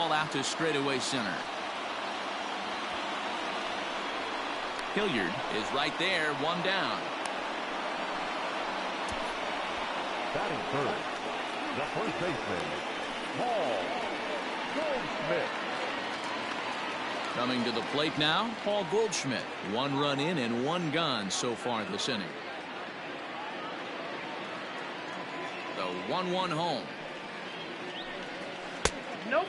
Ball out to straightaway center. Hilliard is right there, one down. Batting third, the first baseman, Paul Goldschmidt. Coming to the plate now, Paul Goldschmidt. 1 run in and 1 gone so far this inning. The 1-1 home. Nope.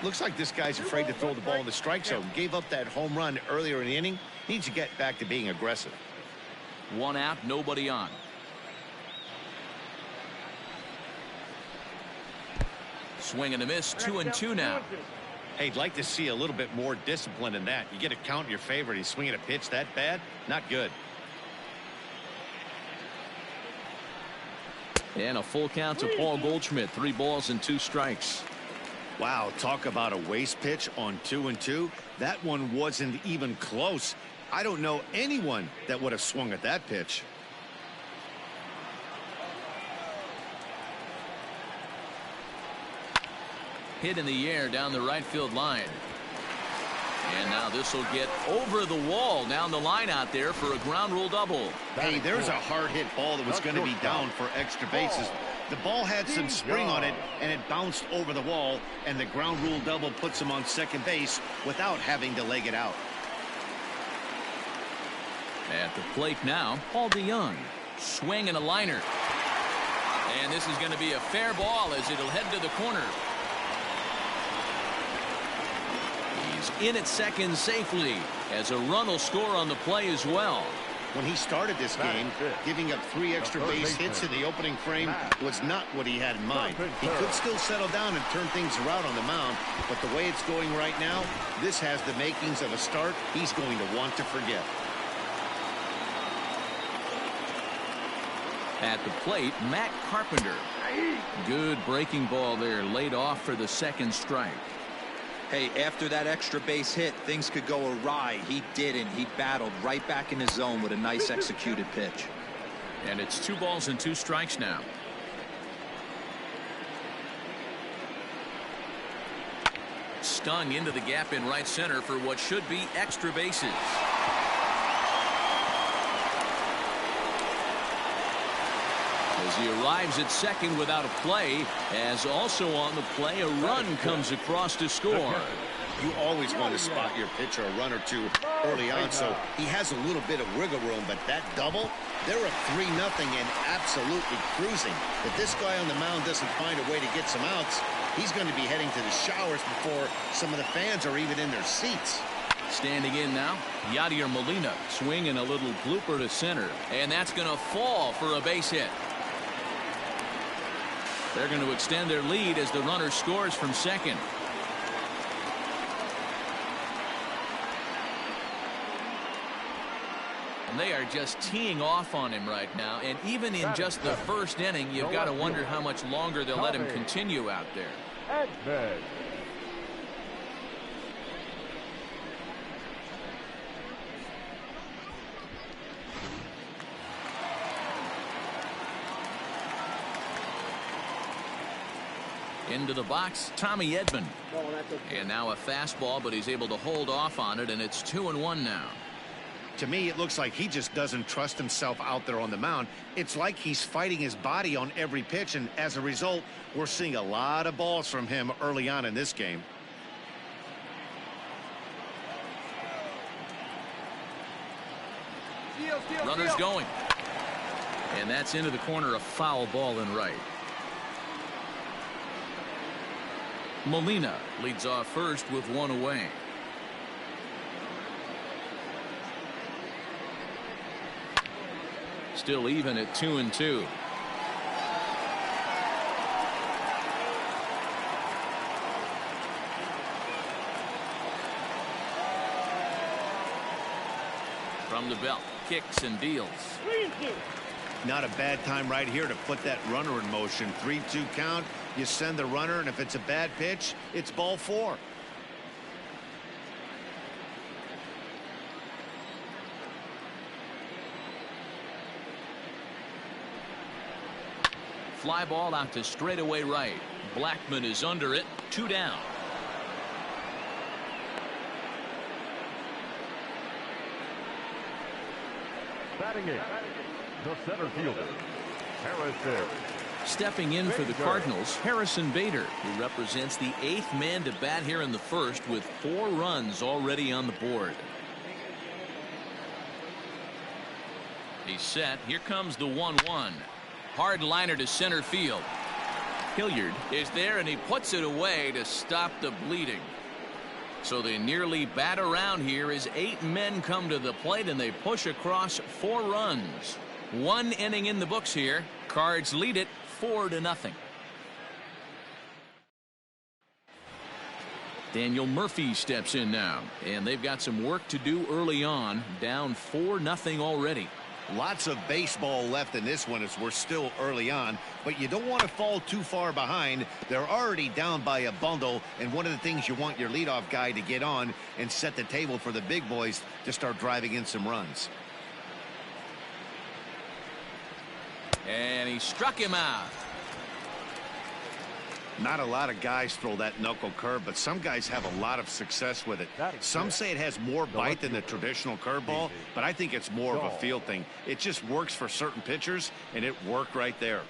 Looks like this guy's afraid to throw the ball in the strike zone. Gave up that home run earlier in the inning. Needs to get back to being aggressive. 1 out, nobody on. Swing and a miss, 2-2 now. Hey, I'd like to see a little bit more discipline in that. You get a count in your favor and he's swinging a pitch that bad. Not good. And a full count to Paul Goldschmidt. 3 balls and 2 strikes. Wow, talk about a waste pitch on 2-2. That one wasn't even close. I don't know anyone that would have swung at that pitch. Hit in the air down the right field line. And now this will get over the wall down the line out there for a ground rule double. Hey, there's a hard hit ball that was going to be down for extra bases. The ball had some spring on it and it bounced over the wall, and the ground rule double puts him on second base without having to leg it out. At the plate now, Paul DeJong. Swing and a liner. And this is going to be a fair ball as it'll head to the corner. He's in at second safely as a run will score on the play as well. When he started this game, giving up 3 extra base hits in the opening frame was not what he had in mind. He could still settle down and turn things around on the mound, but the way it's going right now, this has the makings of a start he's going to want to forget. At the plate, Matt Carpenter. Good breaking ball there, laid off for the second strike. Hey, after that extra base hit, things could go awry. He didn't. He battled right back in his zone with a nice executed pitch. And it's 2 balls and 2 strikes now. Stung into the gap in right center for what should be extra bases. As he arrives at second without a play, as also on the play, a run comes across to score. You always want to spot your pitcher a run or two early on, so he has a little bit of wiggle room, but that double, they're up 3-0 and absolutely cruising. If this guy on the mound doesn't find a way to get some outs, he's going to be heading to the showers before some of the fans are even in their seats. Standing in now, Yadier Molina. Swinging a little blooper to center, and that's going to fall for a base hit. They're going to extend their lead as the runner scores from second. And they are just teeing off on him right now. And even in just the first inning, you've got to wonder how much longer they'll let him continue out there. Into the box, Tommy Edman. And now a fastball, but he's able to hold off on it, and it's 2-1 now. To me, it looks like he just doesn't trust himself out there on the mound. It's like he's fighting his body on every pitch, and as a result, we're seeing a lot of balls from him early on in this game. Runner's going. And that's into the corner, a foul ball in right. Molina leads off first with 1 away. Still even at 2-2. From the belt, kicks and deals. Not a bad time right here to put that runner in motion. 3-2 count. You send the runner, and if it's a bad pitch, it's ball 4. Fly ball out to straightaway right. Blackman is under it. 2 down. Batting in, the center fielder, Harrison. Stepping in for the Cardinals, Harrison Bader, who represents the 8th man to bat here in the first with 4 runs already on the board. He's set. Here comes the 1-1. Hard liner to center field. Hilliard is there, and he puts it away to stop the bleeding. So they nearly bat around here as 8 men come to the plate, and they push across 4 runs. 1 inning in the books here. Cards lead it 4-0. Daniel Murphy steps in now, and they've got some work to do early on. Down 4-0 already. Lots of baseball left in this one as we're still early on, but you don't want to fall too far behind. They're already down by a bundle, and one of the things you want your leadoff guy to get on and set the table for the big boys to start driving in some runs. And he struck him out. Not a lot of guys throw that knuckle curve, but some guys have a lot of success with it. Some say it has more bite than the traditional curveball, but I think it's more of a feel thing. It just works for certain pitchers, and it worked right there.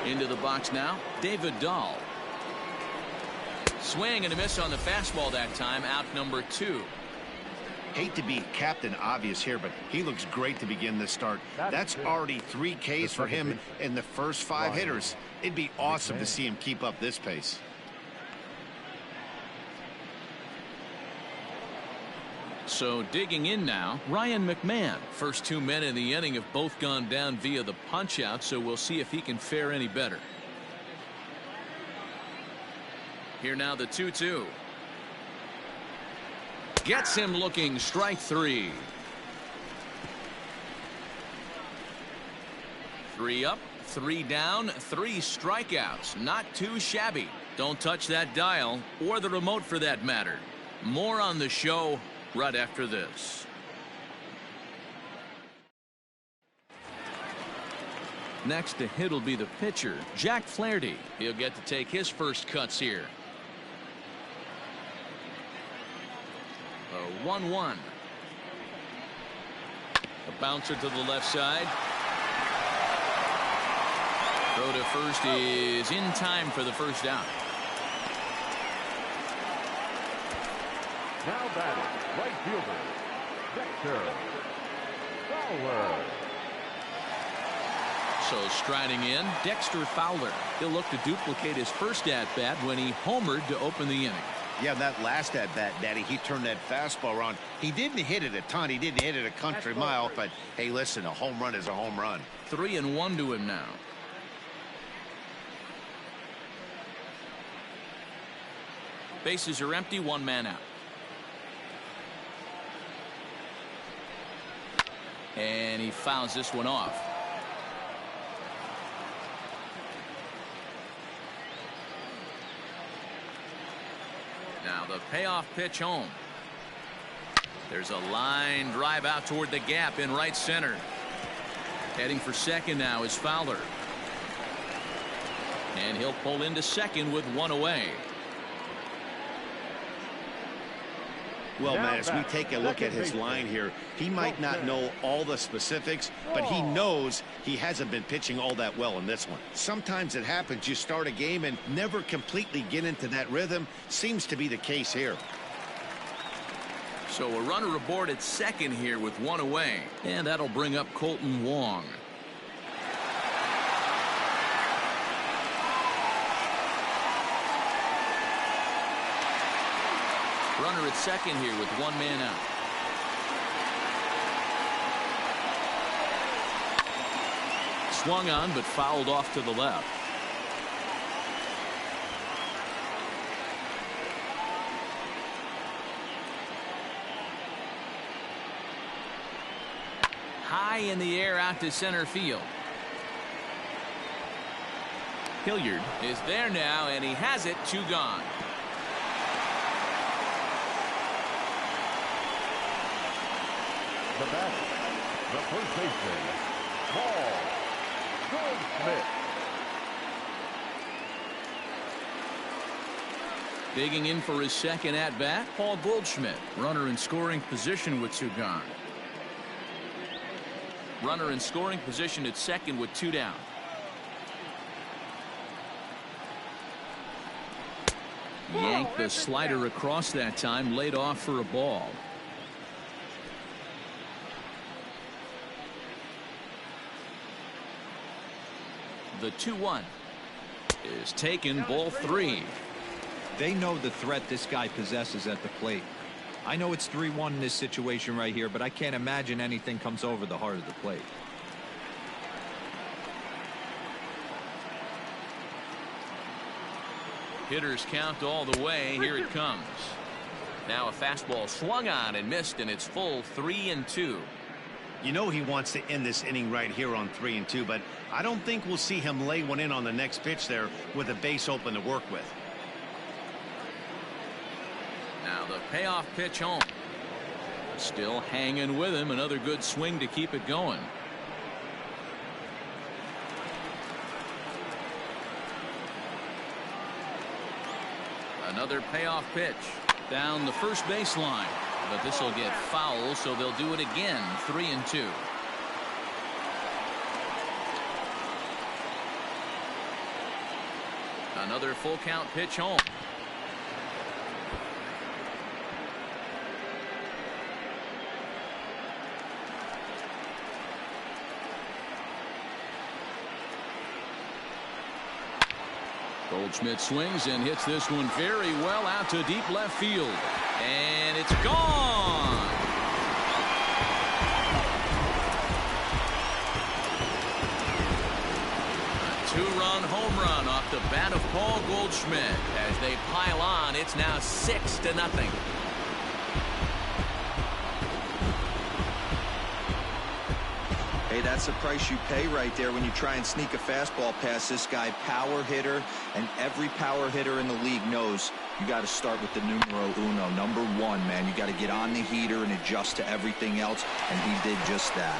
Into the box now, David Dahl. Swing and a miss on the fastball that time. Out number 2. Hate to be Captain Obvious here, but he looks great to begin this start. That's already 3 Ks for him in the first 5 hitters. It'd be awesome to see him keep up this pace. So digging in now, Ryan McMahon. First 2 men in the inning have both gone down via the punch out, so we'll see if he can fare any better. Here now the 2-2. Gets him looking. Strike 3. 3 up, 3 down, 3 strikeouts. Not too shabby. Don't touch that dial or the remote for that matter. More on the show right after this. Next to hit will be the pitcher, Jack Flaherty. He'll get to take his first cuts here. A 1-1. A bouncer to the left side. Throw to first is in time for the first out. Now batting, right fielder, Dexter Fowler. So striding in, Dexter Fowler. He'll look to duplicate his first at-bat when he homered to open the inning. Yeah, that last at-bat, Daddy, he turned that fastball around. He didn't hit it a ton. He didn't hit it a country mile, but hey, listen, a home run is a home run. 3-1 to him now. Bases are empty, 1 man out. And he fouls this one off. Now the payoff pitch home. There's a line drive out toward the gap in right center. Heading for second now is Fowler. And he'll pull into second with 1 away. Well, Matt, as we take a look at his line here, he might not know all the specifics, but he knows he hasn't been pitching all that well in this one. Sometimes it happens. You start a game and never completely get into that rhythm. Seems to be the case here. So a runner aboard at second here with 1 away. And that'll bring up Colton Wong. Runner at second here with 1 man out. Swung on but fouled off to the left. High in the air out to center field. Hilliard is there now, and he has it. 2 gone. the bat, the first baseman, Paul Goldschmidt. Digging in for his second at-bat, Paul Goldschmidt. Runner in scoring position with 2 gone. Runner in scoring position at second with 2 down. Yanked the slider across that time, laid off for a ball. The 2-1 is taken, ball 3. They know the threat this guy possesses at the plate. I know it's 3-1 in this situation right here, but I can't imagine anything comes over the heart of the plate. Hitters count all the way. Here it comes. Now a fastball swung on and missed, and it's full 3-2. You know he wants to end this inning right here on 3-2, but I don't think we'll see him lay one in on the next pitch there with a base open to work with. Now the payoff pitch home. Still hanging with him. Another good swing to keep it going. Another payoff pitch down the first baseline, but this will get foul, so they'll do it again. 3-2. Another full count pitch home. Goldschmidt swings and hits this one very well out to deep left field. And it's gone. A 2-run home run off the bat of Paul Goldschmidt. As they pile on, it's now 6-0. Hey, that's the price you pay right there when you try and sneak a fastball past this guy. Power hitter, and every power hitter in the league knows you got to start with the numero uno, number 1, man. You got to get on the heater and adjust to everything else, and he did just that.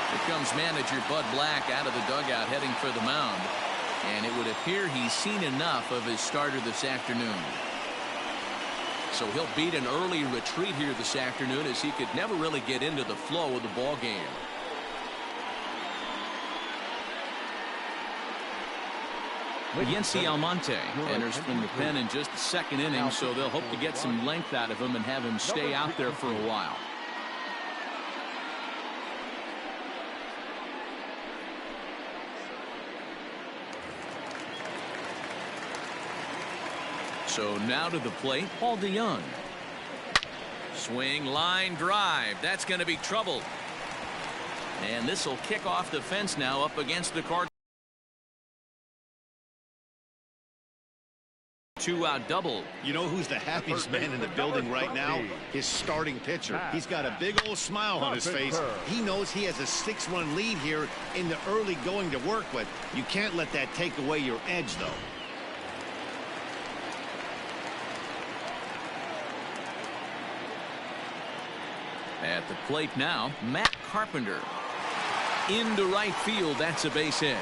Here comes manager Bud Black out of the dugout heading for the mound, and it would appear he's seen enough of his starter this afternoon. So he'll beat an early retreat here this afternoon, as he could never really get into the flow of the ball game. Yency Almonte enters from the pen in just the second inning, so they'll hope to get some length out of him and have him stay out there for a while. So now to the plate, Paul DeJong. Swing, line drive. That's going to be trouble. And this will kick off the fence now up against the Cardinals. 2-out double. You know who's the happiest man in the building right now? His starting pitcher. He's got a big old smile on his face. He knows he has a 6-run lead here in the early going to work with. You can't let that take away your edge, though. At the plate now, Matt Carpenter. Into right field. That's a base hit.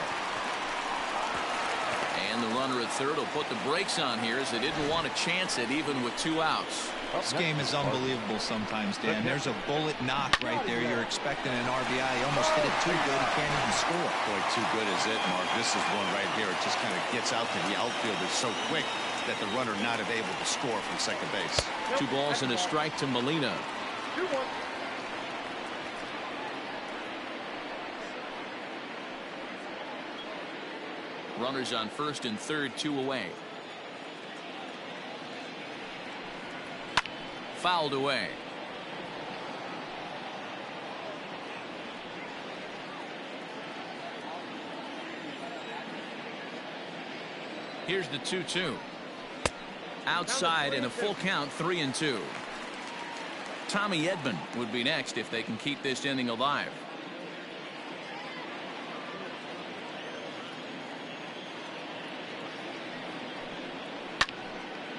And the runner at third will put the brakes on here, as they didn't want to chance it even with 2 outs. This game is unbelievable sometimes, Dan. There's a bullet knock right there. You're expecting an RBI. He almost hit it too good. He can't even score. Boy, too good is it, Mark. This is one right here. It just kind of gets out to the outfielder so quick that the runner not able to score from second base. 2 balls and a strike to Molina. 2-1. Runners on first and third, 2 away. Fouled away. Here's the 2-2. Outside in a full count, 3-2. Tommy Edman would be next if they can keep this inning alive.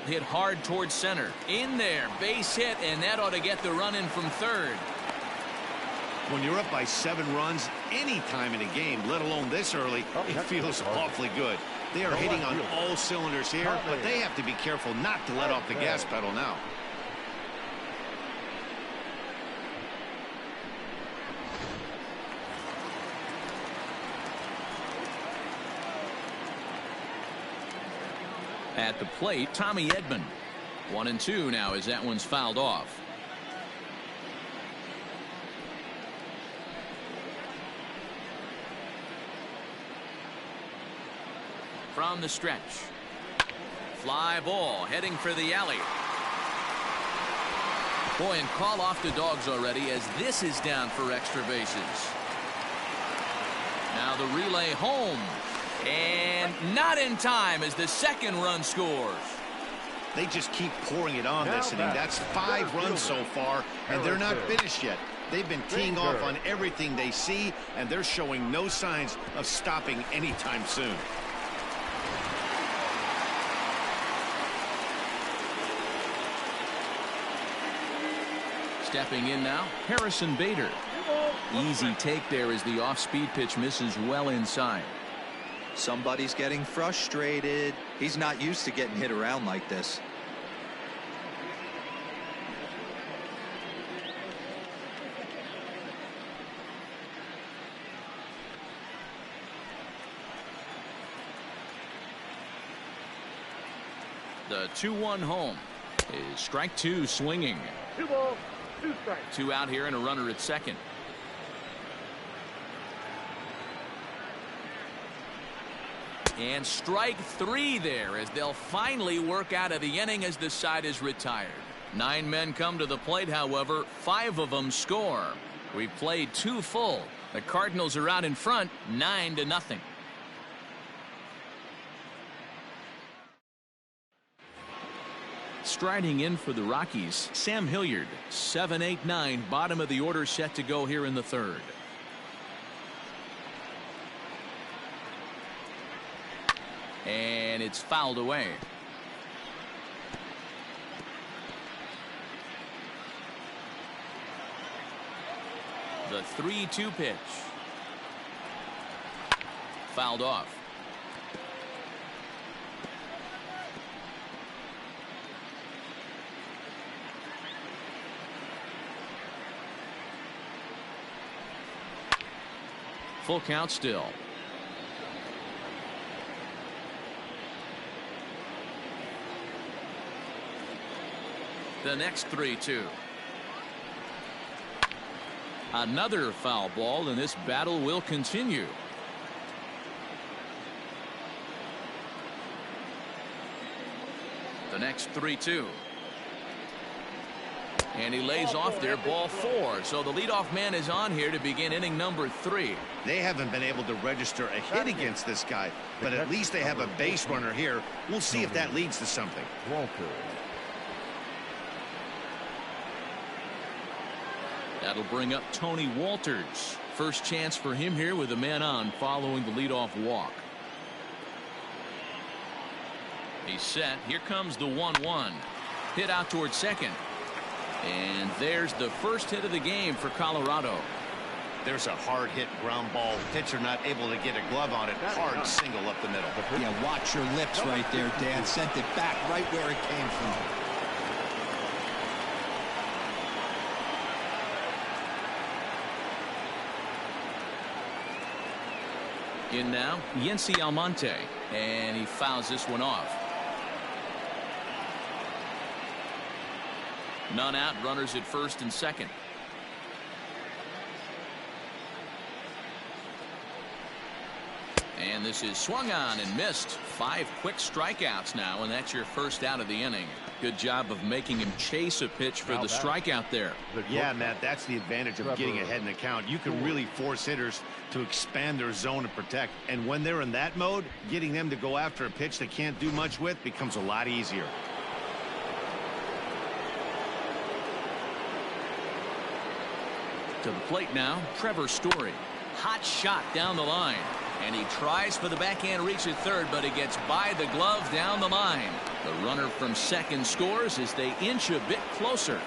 hit hard towards center. In there, base hit, and that ought to get the run in from third. When you're up by 7 runs any time in a game, let alone this early, it feels awfully good. They are hitting on all cylinders here, but they have to be careful not to let off the gas pedal now. At the plate, Tommy Edman. 1-2 now as that one's fouled off. From the stretch. Fly ball heading for the alley. Boy, and call off the dogs already as this is down for extra bases. Now the relay home. And not in time as the second run scores. They just keep pouring it on this inning. That's 5 runs so far, and they're not finished yet. They've been teeing off on everything they see, and they're showing no signs of stopping anytime soon. Stepping in now, Harrison Bader. Easy take there as the off-speed pitch misses well inside. Somebody's getting frustrated. He's not used to getting hit around like this. The 2-1 home is strike 2 swinging. 2 balls, 2 strikes. 2 out here and a runner at second. And strike 3 there as they'll finally work out of the inning as the side is retired. 9 men come to the plate, however, 5 of them score. We've played 2 full. The Cardinals are out in front 9-0. Striding in for the Rockies, Sam Hilliard. 7-8-9, bottom of the order set to go here in the third. And it's fouled away. The 3-2 pitch. Fouled off. Full count still. The next 3-2. Another foul ball, and this battle will continue. The next 3-2. And he lays off there, ball 4. So the leadoff man is on here to begin inning number 3. They haven't been able to register a hit against this guy, but at least they have a base runner here. We'll see if that leads to something. That'll bring up Tony Walters. First chance for him here with a man on following the leadoff walk. He's set. Here comes the 1-1. Hit out towards second. And there's the first hit of the game for Colorado. There's a hard hit ground ball. Pitcher not able to get a glove on it. Hard single up the middle. Yeah, watch your lips right there, Dan. Sent it back right where it came from. In now, Yency Almonte, and he fouls this one off. None out, runners at first and second. And this is swung on and missed. 5 quick strikeouts now, and that's your first out of the inning. Good job of making him chase a pitch for the strikeout there. Yeah, Matt, that's the advantage of getting ahead in the count. You can really force hitters to expand their zone and protect. And when they're in that mode, getting them to go after a pitch they can't do much with becomes a lot easier. To the plate now, Trevor Story. Hot shot down the line. And he tries for the backhand reach at third, but it gets by the glove down the line. The runner from second scores as they inch a bit closer.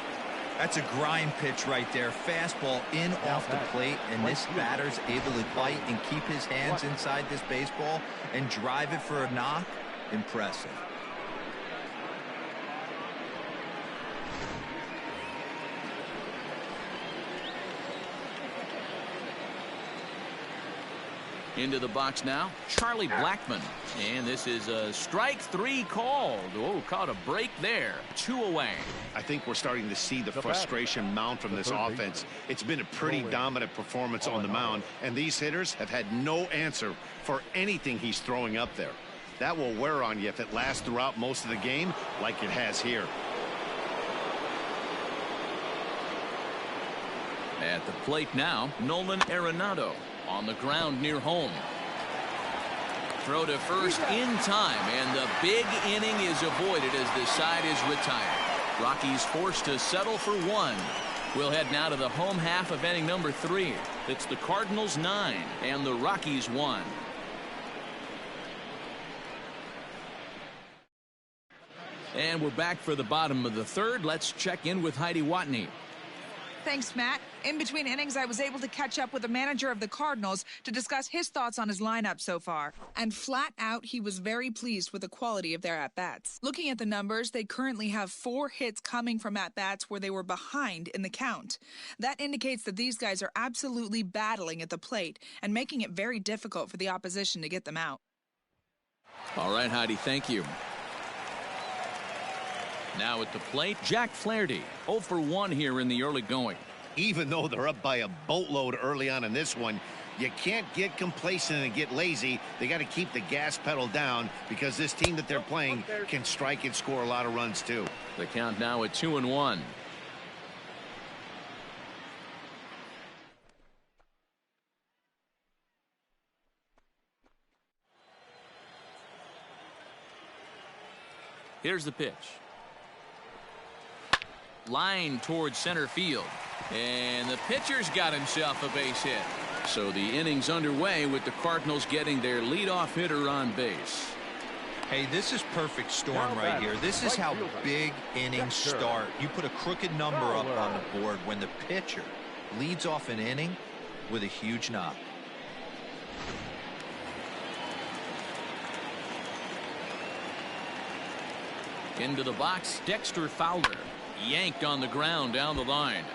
That's a grind pitch right there. Fastball in off the plate, and this batter's able to bite and keep his hands inside this baseball and drive it for a knock. Impressive. Into the box now, Charlie Blackmon. And this is a strike three called. Oh, caught a break there. 2 away. I think we're starting to see the frustration mount from this offense. It's been a pretty dominant performance on the mound, and these hitters have had no answer for anything he's throwing up there. That will wear on you if it lasts throughout most of the game like it has here. At the plate now, Nolan Arenado. On the ground near home. Throw to first in time, and the big inning is avoided as the side is retired. Rockies forced to settle for 1. We'll head now to the home half of inning number 3. It's the Cardinals 9 and the Rockies 1. And we're back for the bottom of the third. Let's check in with Heidi Watney. Thanks, Matt. In between innings, I was able to catch up with the manager of the Cardinals to discuss his thoughts on his lineup so far. And flat out, he was very pleased with the quality of their at-bats. Looking at the numbers, they currently have 4 hits coming from at-bats where they were behind in the count. That indicates that these guys are absolutely battling at the plate and making it very difficult for the opposition to get them out. All right, Heidi, thank you. Now at the plate, Jack Flaherty, 0 for 1 here in the early going. Even though they're up by a boatload early on in this one, you can't get complacent and get lazy. They got to keep the gas pedal down because this team that they're playing can strike and score a lot of runs too. The count now at 2-1. Here's the pitch. Line towards center field. And the pitcher's got himself a base hit. So the inning's underway with the Cardinals getting their leadoff hitter on base. Hey, this is perfect storm right here. This is how big innings start. You put a crooked number up on the board when the pitcher leads off an inning with a huge knock. Into the box, Dexter Fowler. Yanked on the ground down the line.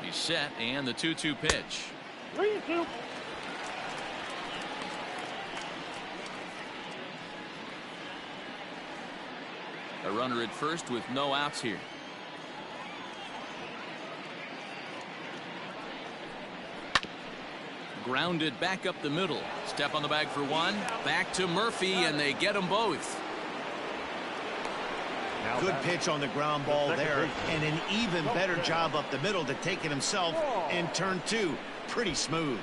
He's set, and the 2-2 pitch. 3-2. A runner at first with no outs here. Grounded back up the middle. Step on the bag for 1. Back to Murphy, and they get them both. Good pitch on the ground ball there, and an even better job up the middle to take it himself in turn 2. Pretty smooth.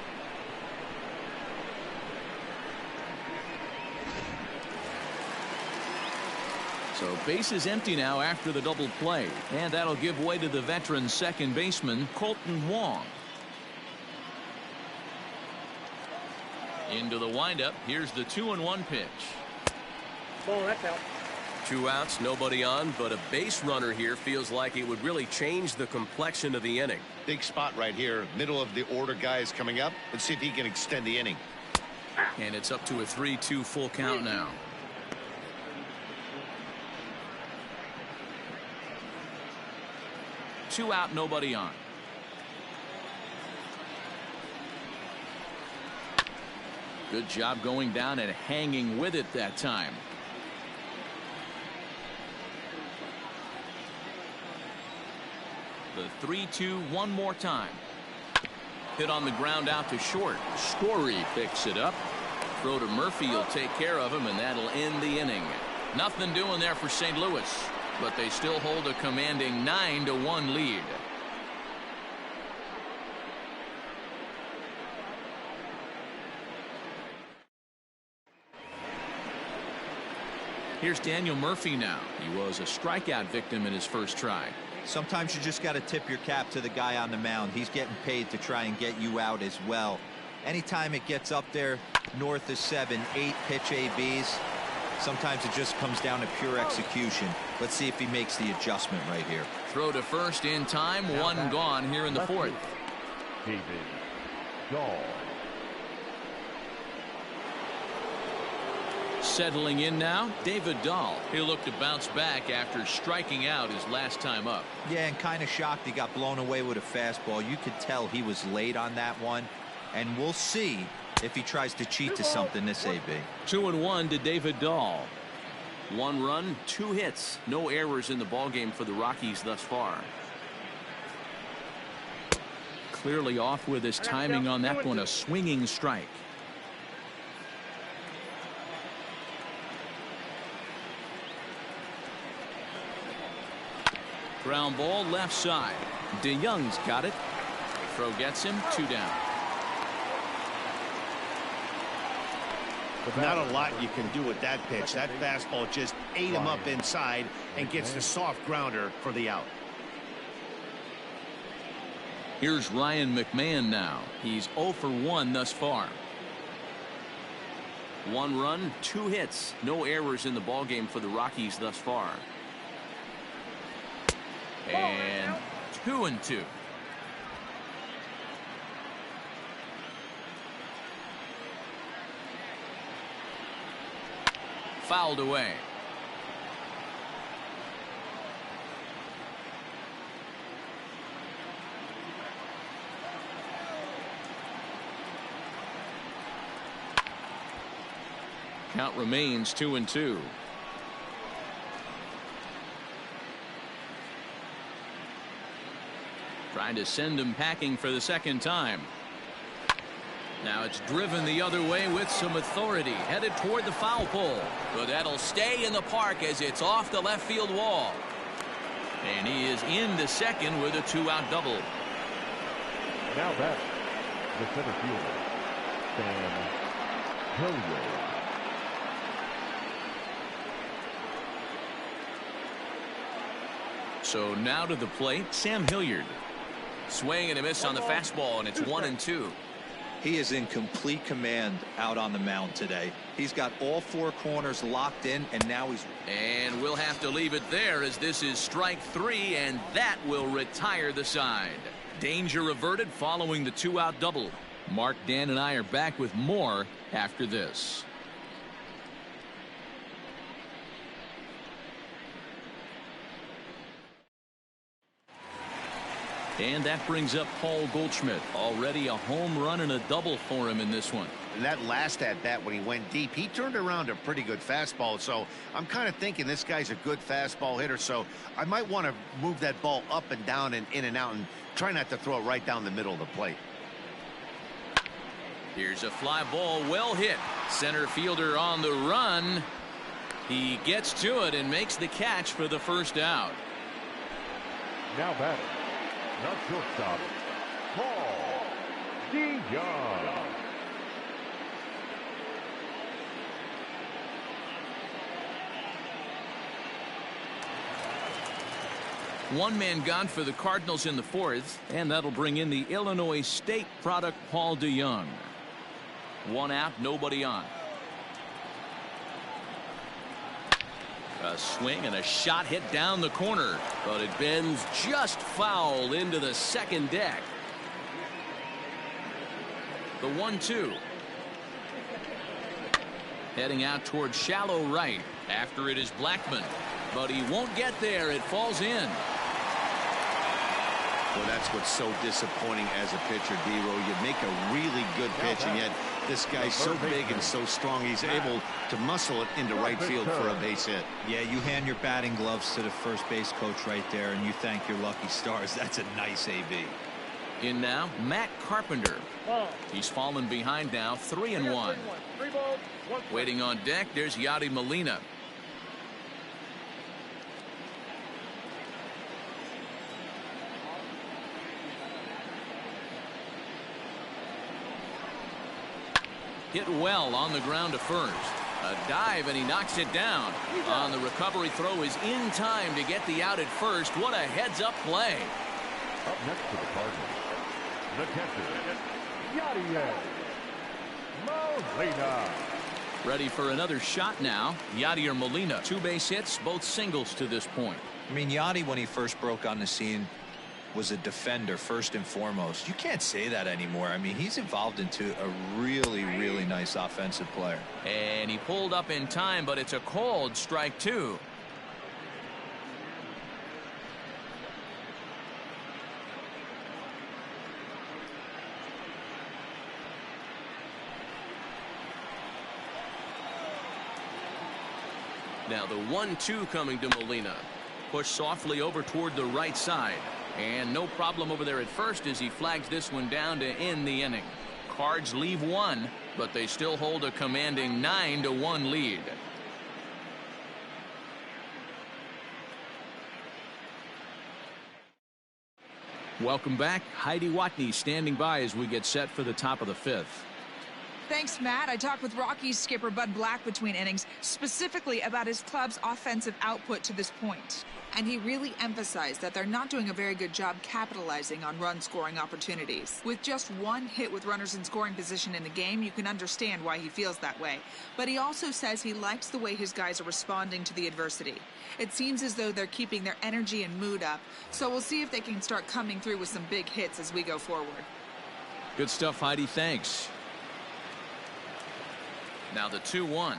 So base is empty now after the double play, and that'll give way to the veteran second baseman Colton Wong. Into the windup. Here's the 2-1 pitch. Ball, that's out. 2 outs, nobody on, but a base runner here feels like it would really change the complexion of the inning. Big spot right here. Middle of the order guy is coming up. Let's see if he can extend the inning. And it's up to a 3-2 full count now. Two out, nobody on. Good job going down and hanging with it that time. The 3-2 one more time. Hit on the ground out to short. Story picks it up. Throw to Murphy will take care of him, and that'll end the inning. Nothing doing there for St. Louis, but they still hold a commanding 9-1 lead. Here's Daniel Murphy now. He was a strikeout victim in his first try. Sometimes you just got to tip your cap to the guy on the mound. He's getting paid to try and get you out as well. Anytime it gets up there north of 7, 8 pitch ABs, sometimes it just comes down to pure execution. Let's see if he makes the adjustment right here. Throw to first in time. One gone here in the fourth. David Dahl. Settling in now, David Dahl. He'll look to bounce back after striking out his last time up. Yeah, and kind of shocked he got blown away with a fastball. You could tell he was late on that one. And we'll see if he tries to cheat to something this AB. 2-1 to David Dahl. 1 run, 2 hits. No errors in the ballgame for the Rockies thus far. Clearly off with his timing on that one. A swinging strike. Ground ball left side. DeYoung's got it. Throw gets him. 2 down. Not a lot you can do with that pitch. That fastball just ate him up inside and gets the soft grounder for the out. Here's Ryan McMahon now. He's 0 for 1 thus far. 1 run, 2 hits. No errors in the ballgame for the Rockies thus far. And 2-2. Fouled away. Count remains 2-2. Trying to send him packing for the second time. Now it's driven the other way with some authority, headed toward the foul pole. But that'll stay in the park as it's off the left field wall. And he is into second with a 2-out double. Now back, the center fielder, Sam Hilliard. So now to the plate, Sam Hilliard. Swing and a miss on the fastball, and it's 1-2. He is in complete command out on the mound today. He's got all 4 corners locked in, and now he's... And we'll have to leave it there as this is strike 3, and that will retire the side. Danger averted following the 2-out double. Mark, Dan, and I are back with more after this. And that brings up Paul Goldschmidt. Already a home run and a double for him in this one. And that last at bat when he went deep, he turned around a pretty good fastball. So I'm kind of thinking this guy's a good fastball hitter. So I might want to move that ball up and down and in and out and try not to throw it right down the middle of the plate. Here's a fly ball, well hit. Center fielder on the run. He gets to it and makes the catch for the first out. Now batting, not shortstop, Paul DeYoung. One man gone for the Cardinals in the fourth, and that'll bring in the Illinois State product Paul DeYoung. 1 out, nobody on. A swing and a shot hit down the corner, but it bends just foul into the second deck. The 1-2. Heading out toward shallow right. After it is Blackmon, but he won't get there. It falls in. Well, that's what's so disappointing as a pitcher, D-Row. You make a really good pitch, and yet this guy's so big and so strong, he's able to muscle it into right field for a base hit. Yeah, you hand your batting gloves to the first base coach right there, and you thank your lucky stars. That's a nice AB. In now, Matt Carpenter. He's fallen behind now, 3-1. Waiting on deck, there's Yadi Molina. Hit well on the ground to first. A dive, and he knocks it down. On the recovery throw is in time to get the out at first. What a heads-up play. Up next to the Cardinals, the catcher, Yadier Molina. Ready for another shot now. Yadier Molina. 2 base hits, both singles to this point. I mean, Yadi, when he first broke on the scene, was a defender first and foremost. You can't say that anymore. I mean, he's evolved into a really, really nice offensive player. And he pulled up in time, but it's a called strike 2. Now the 1-2 coming to Molina. Push softly over toward the right side. And no problem over there at first as he flags this one down to end the inning. Cards leave 1, but they still hold a commanding 9-1 lead. Welcome back. Heidi Watney standing by as we get set for the top of the 5th. Thanks, Matt. I talked with Rockies skipper Bud Black between innings, specifically about his club's offensive output to this point. And he really emphasized that they're not doing a very good job capitalizing on run-scoring opportunities. With just 1 hit with runners in scoring position in the game, you can understand why he feels that way. But he also says he likes the way his guys are responding to the adversity. It seems as though they're keeping their energy and mood up, so we'll see if they can start coming through with some big hits as we go forward. Good stuff, Heidi. Thanks. Now the 2-1.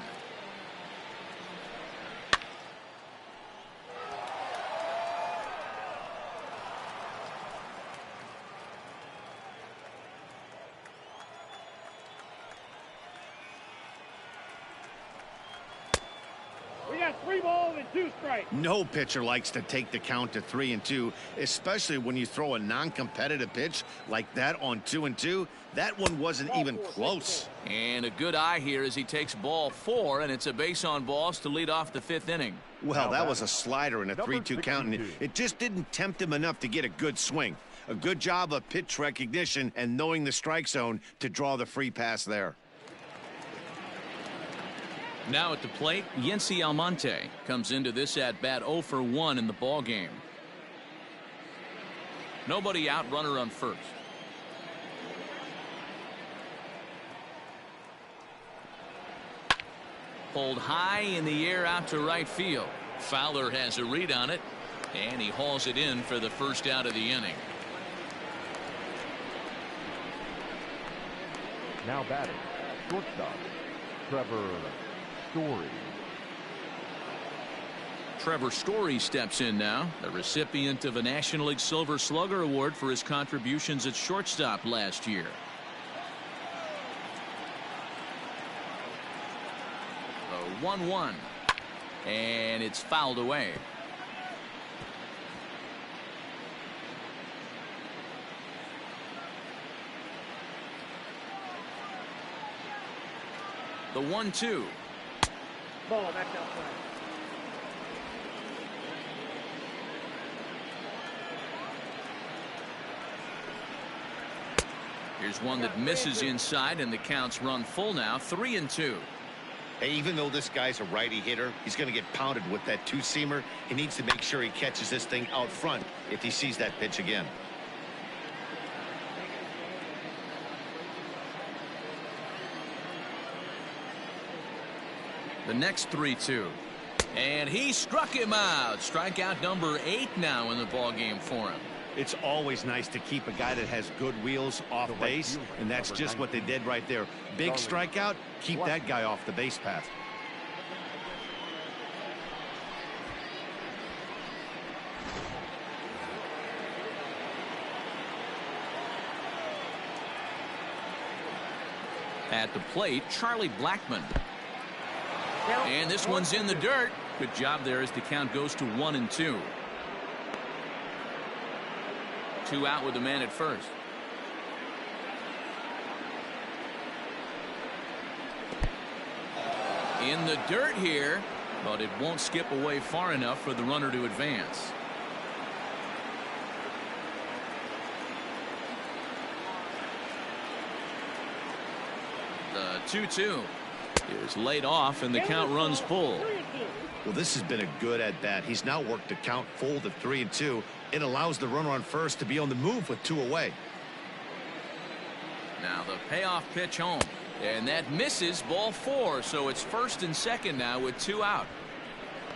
We got 3 balls and 2 strikes. No pitcher likes to take the count to 3-2, especially when you throw a non-competitive pitch like that on 2-2. That one wasn't even close. And a good eye here as he takes ball 4, and it's a base on balls to lead off the 5th inning. Well, that was a slider in a 3-2 count, and it just didn't tempt him enough to get a good swing. A good job of pitch recognition and knowing the strike zone to draw the free pass there. Now at the plate, Yency Almonte comes into this at-bat 0 for 1 in the ball game. Nobody out, runner on first. Pulled high in the air out to right field. Fowler has a read on it, and he hauls it in for the first out of the inning. Now batting, shortstop, Trevor Story. Trevor Story steps in now, the recipient of a National League Silver Slugger Award for his contributions at shortstop last year. The 1-1, and it's fouled away. The 1-2. Ball, that's outside. Here's one that misses inside, and the count's run full now, 3-2. Hey, even though this guy's a righty hitter, he's going to get pounded with that 2-seamer. He needs to make sure he catches this thing out front if he sees that pitch again. The next 3-2. And he struck him out. Strikeout number 8 now in the ball game for him. It's always nice to keep a guy that has good wheels off base, and that's just what they did right there. Big strikeout, keep that guy off the base path. At the plate, Charlie Blackmon. And this one's in the dirt. Good job there as the count goes to 1-2. 2 out with the man at first. In the dirt here, but it won't skip away far enough for the runner to advance. The 2-2. is laid off and the count runs full. Well, this has been a good at-bat. He's now worked the count full to 3-2. It allows the runner on first to be on the move with 2 away. Now the payoff pitch home. And that misses, ball 4. So it's first and second now with 2 out.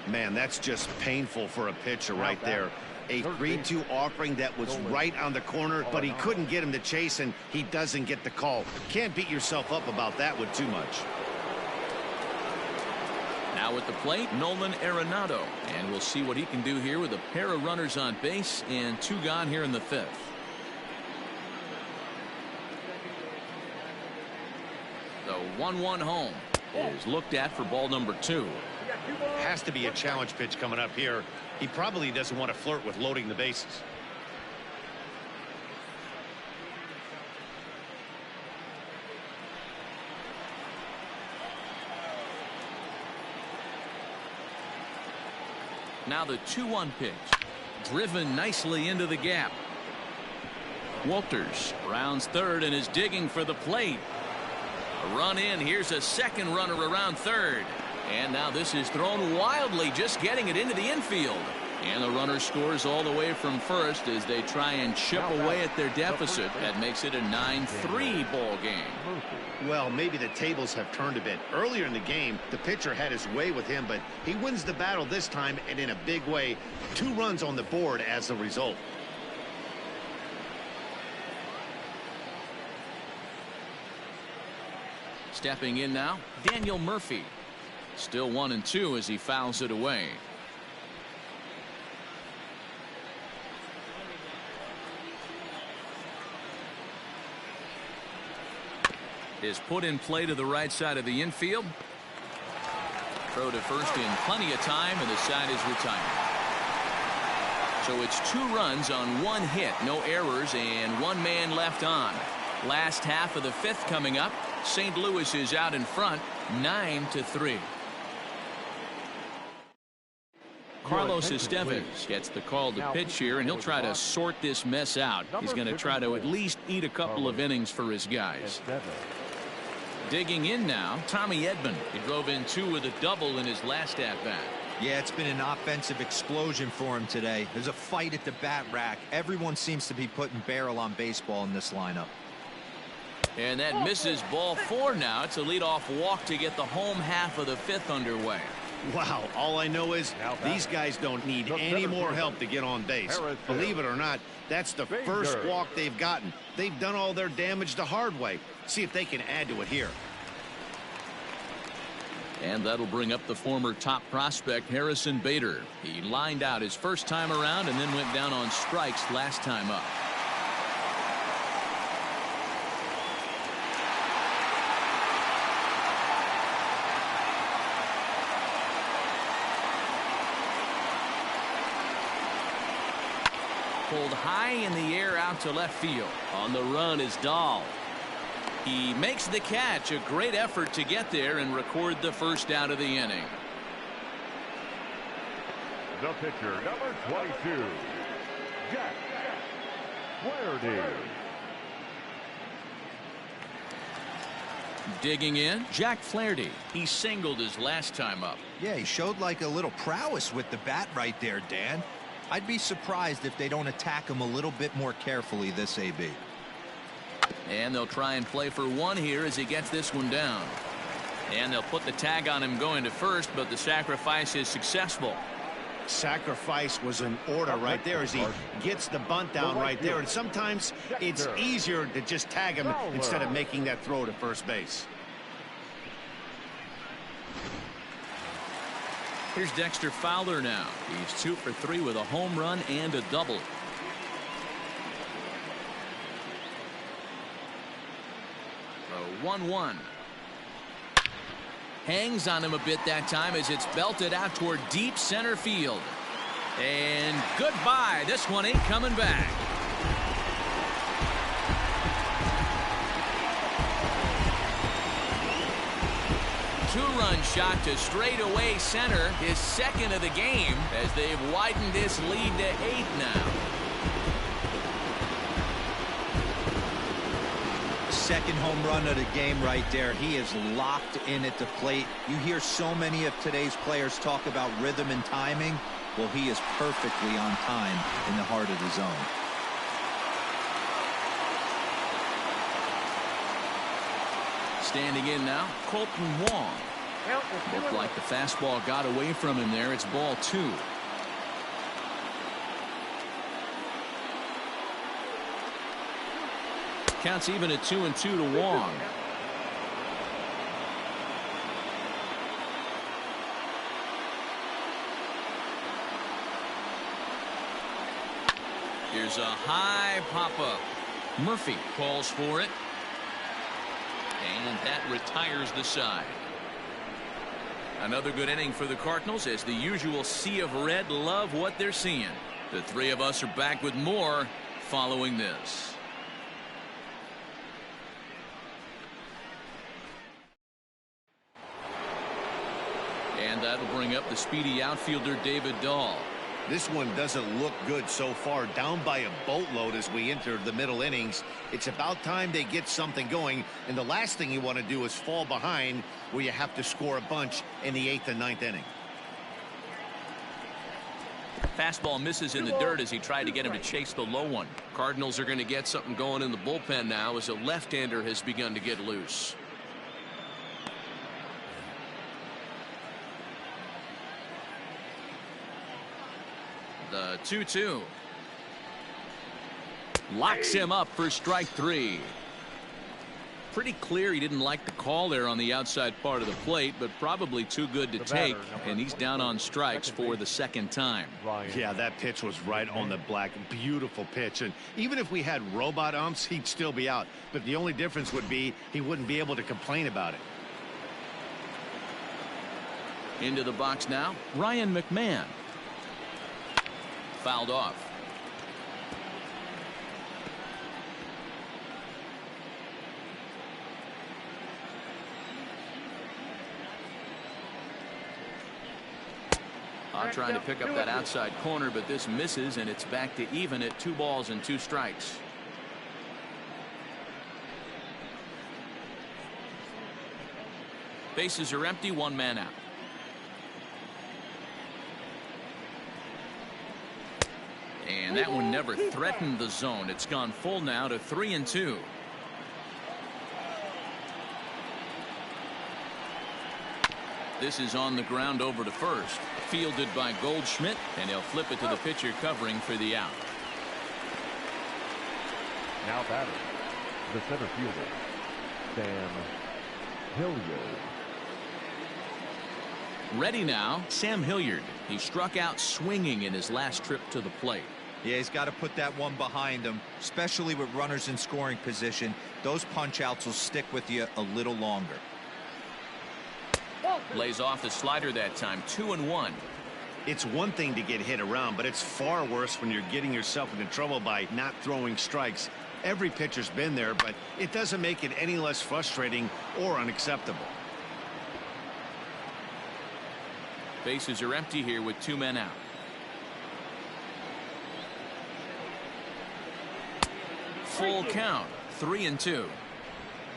Man, that's just painful for a pitcher right there. A 3-2 offering that was right on the corner, but he couldn't get him to chase, and he doesn't get the call. Can't beat yourself up about that with too much. Now at the plate, Nolan Arenado. And we'll see what he can do here with a pair of runners on base and 2 gone here in the 5th. The 1-1 home is looked at for ball number 2. Has to be a challenge pitch coming up here. He probably doesn't want to flirt with loading the bases. Now the 2-1 pitch. Driven nicely into the gap. Walters rounds third and is digging for the plate. A run in. Here's a second runner around third. And now this is thrown wildly, just getting it into the infield. And the runner scores all the way from first as they try and chip away at their deficit. That makes it a 9-3 ball game. Well, maybe the tables have turned a bit. Earlier in the game, the pitcher had his way with him, but he wins the battle this time, and in a big way. 2 runs on the board as a result. Stepping in now, Daniel Murphy. Still 1-2 as he fouls it away. Is put in play to the right side of the infield. Throw to first in plenty of time, and the side is retired. So it's 2 runs on 1 hit, no errors, and 1 man left on. Last half of the 5th coming up. St. Louis is out in front, 9-3. Carlos Estevez gets the call to pitch here, and he'll try to sort this mess out. He's going to try to at least eat a couple of innings for his guys. Digging in now, Tommy Edman. He drove in 2 with a double in his last at-bat. Yeah, it's been an offensive explosion for him today. There's a fight at the bat rack. Everyone seems to be putting barrel on baseball in this lineup. And that misses, ball 4 now. It's a leadoff walk to get the home half of the 5th underway. Wow, all I know is these guys don't need any more help to get on base. Believe it or not, that's the first walk they've gotten. They've done all their damage the hard way. See if they can add to it here. And that'll bring up the former top prospect Harrison Bader. He lined out his first time around and then went down on strikes last time up. Pulled high in the air out to left field. On the run is Dahl. He makes the catch. A great effort to get there and record the first out of the inning. The pitcher, number 22, Jack Flaherty. Digging in, Jack Flaherty. He singled his last time up. Yeah, he showed like a little prowess with the bat right there, Dan. I'd be surprised if they don't attack him a little bit more carefully this AB. And they'll try and play for 1 here as he gets this one down. And they'll put the tag on him going to first, but the sacrifice is successful. Sacrifice was in order right there as he gets the bunt down right there. And sometimes it's easier to just tag him instead of making that throw to first base. Here's Dexter Fowler now. He's 2 for 3 with a home run and a double. The 1-1. Hangs on him a bit that time as it's belted out toward deep center field. And goodbye. This one ain't coming back. Two-run shot to straightaway center, his second of the game, as they've widened this lead to 8 now. second home run of the game right there. He is locked in at the plate. You hear so many of today's players talk about rhythm and timing. Well, he is perfectly on time in the heart of the zone. Standing in now, Colton Wong. Looked like the fastball got away from him there. It's ball 2. Counts even at 2-2 to Wong. Here's a high pop-up. Murphy calls for it. And that retires the side. Another good inning for the Cardinals as the usual sea of red love what they're seeing. The three of us are back with more following this. And that'll bring up the speedy outfielder David Dahl. This one doesn't look good so far, down by a boatload as we enter the middle innings. It's about time they get something going, and the last thing you want to do is fall behind where you have to score a bunch in the 8th and 9th inning. Fastball misses in the dirt as he tried to get him to chase the low one. Cardinals are going to get something going in the bullpen now as a left-hander has begun to get loose. The 2-2 locks him up for strike 3. Pretty clear he didn't like the call there on the outside part of the plate, but probably too good to take, and he's down on strikes for the second time. Yeah, that pitch was right on the black. Beautiful pitch, and even if we had robot umps, he'd still be out, but the only difference would be he wouldn't be able to complain about it. Into the box now, Ryan McMahon. Fouled off. Trying to pick up that outside corner, but this misses, and it's back to even at 2 balls and 2 strikes. Bases are empty, 1 man out. And that one never threatened the zone. It's gone full now to 3-2. This is on the ground over to first. Fielded by Goldschmidt, and he'll flip it to the pitcher covering for the out. Now batting, the center fielder, Sam Hilliard. Ready now, Sam Hilliard. He struck out swinging in his last trip to the plate. Yeah, he's got to put that one behind him, especially with runners in scoring position. Those punch outs will stick with you a little longer. Lays off the slider that time. 2-1. It's one thing to get hit around, but it's far worse when you're getting yourself into trouble by not throwing strikes. Every pitcher's been there, but it doesn't make it any less frustrating or unacceptable. Bases are empty here with 2 men out. Full count. 3-2.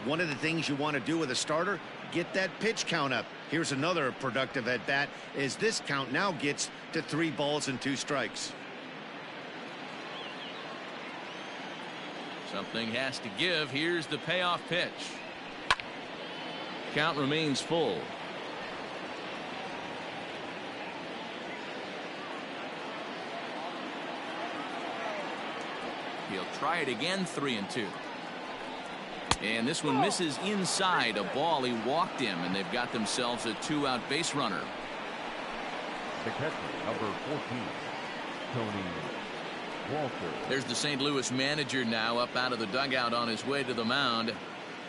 One of the things you want to do with a starter, get that pitch count up. Here's another productive at bat as this count now gets to 3 balls and 2 strikes. Something has to give. Here's the payoff pitch. Count remains full. He'll try it again. 3-2. And this one misses inside. A ball. He walked him, and they've got themselves a 2-out base runner. The catcher, number 14, Tony Walker. There's the St. Louis manager now up out of the dugout on his way to the mound.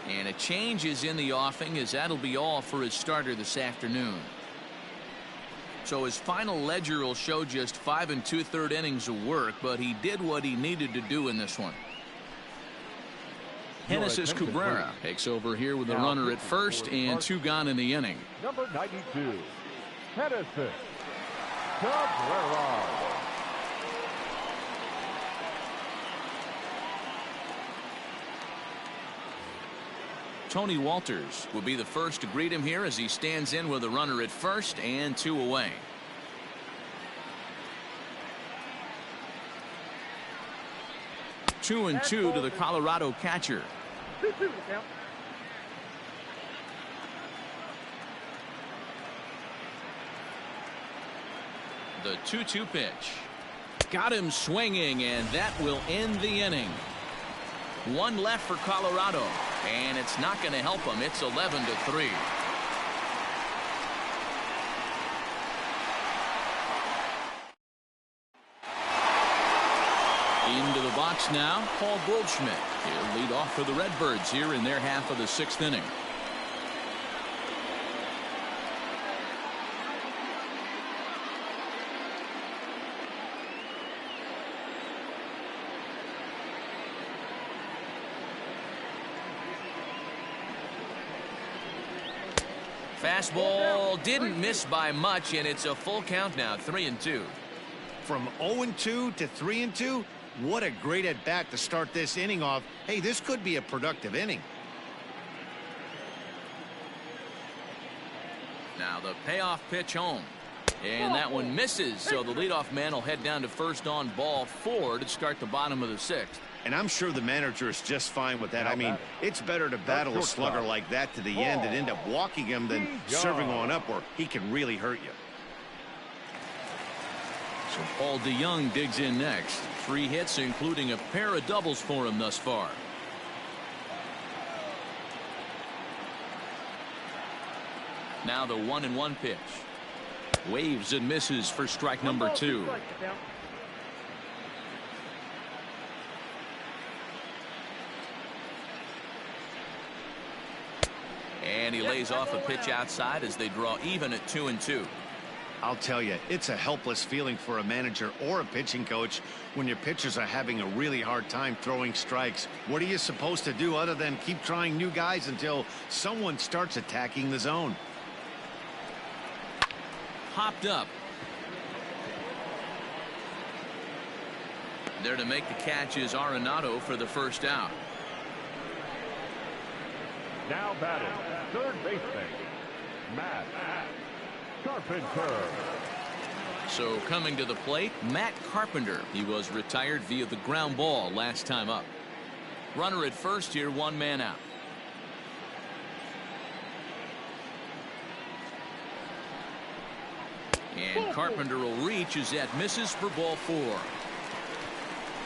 And a change is in the offing, as that'll be all for his starter this afternoon. So his final ledger will show just 5 2/3 innings of work, but he did what he needed to do in this one. Genesis Cabrera takes over here with a runner at first and 2 gone in the inning. Number 92, Genesis Cabrera. Tony Walters will be the first to greet him here as he stands in with a runner at first and 2 away. Two and 2 to the Colorado catcher. 2-2 the count. The 2-2 pitch. Got him swinging, and that will end the inning. 1 left for Colorado, and it's not going to help them. It's 11-3. Into the box now, Paul Goldschmidt. He'll lead off for the Redbirds here in their half of the 6th inning. Fastball didn't miss by much, and it's a full count now, 3-2. From 0-2 to 3-2, what a great at-bat to start this inning off. Hey, this could be a productive inning. Now the payoff pitch home. And that one misses, so the leadoff man will head down to first on ball 4 to start the bottom of the 6th. And I'm sure the manager is just fine with that. I mean, it's better to battle a slugger like that to the end and end up walking him than serving on up where he can really hurt you. So Paul DeYoung digs in next. 3 hits, including a pair of doubles for him thus far. Now the 1-1 pitch. Waves and misses for strike number 2. And he lays off a pitch outside as they draw even at 2-2. I'll tell you, it's a helpless feeling for a manager or a pitching coach when your pitchers are having a really hard time throwing strikes. What are you supposed to do other than keep trying new guys until someone starts attacking the zone? Hopped up. There to make the catch is Arenado for the first out. Now batting, third baseman, Matt Carpenter. So coming to the plate, Matt Carpenter. He was retired via the ground ball last time up. Runner at first here, 1 man out. And Carpenter will reach as that misses for ball 4.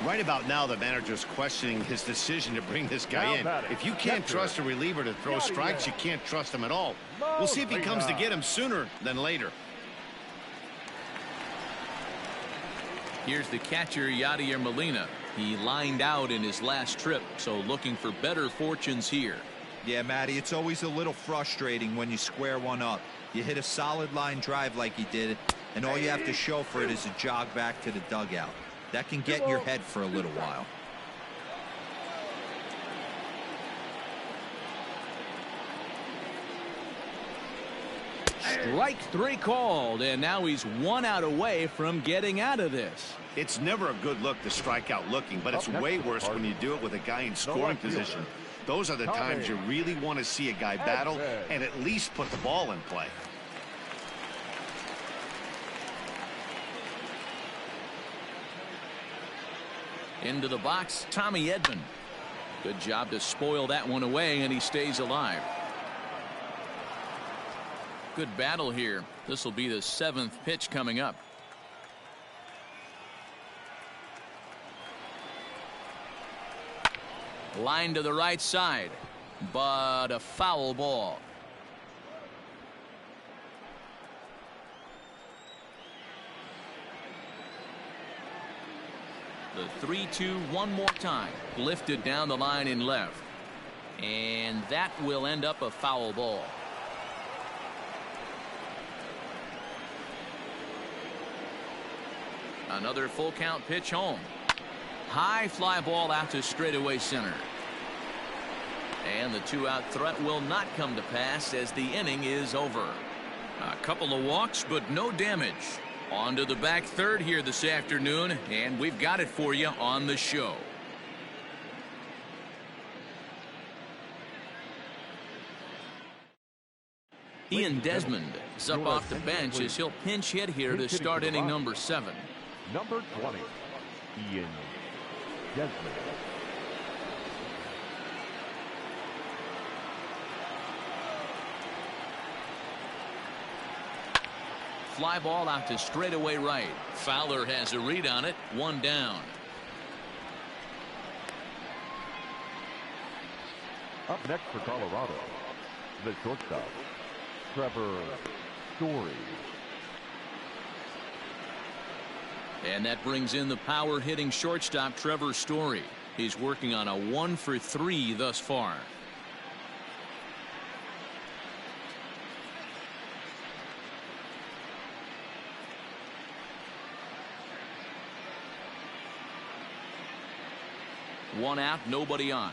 Right about now, the manager's questioning his decision to bring this guy in. If you can't trust a reliever to throw strikes, you can't trust him at all. We'll see if he comes to get him sooner than later. Here's the catcher, Yadier Molina. He lined out in his last trip, so looking for better fortunes here. Yeah, Matty, it's always a little frustrating when you square one up. You hit a solid line drive like he did, and all you have to show for it is a jog back to the dugout. That can get in your head for a little while. Strike 3 called, and now he's 1 out away from getting out of this. It's never a good look to strike out looking, but it's way worse when you do it with a guy in scoring position. Those are the times you really want to see a guy battle and at least put the ball in play. Into the box, Tommy Edman. Good job to spoil that one away, and he stays alive. Good battle here. This will be the 7th pitch coming up. Line to the right side, but a foul ball. The 3-2 one more time. Lifted down the line in left. And that will end up a foul ball. Another full count pitch home. High fly ball out to straightaway center. And the 2-out threat will not come to pass as the inning is over. A couple of walks, but no damage. On to the back third here this afternoon, and we've got it for you on the show. Ian Desmond is up off the bench as he'll pinch hit here to start inning number 7. Number 20, Ian Desmond. Fly ball out to straightaway right. Fowler has a read on it. 1 down. Up next for Colorado, the shortstop, Trevor Story. And that brings in the power hitting shortstop Trevor Story. He's working on a 1-for-3 thus far. One out, nobody on.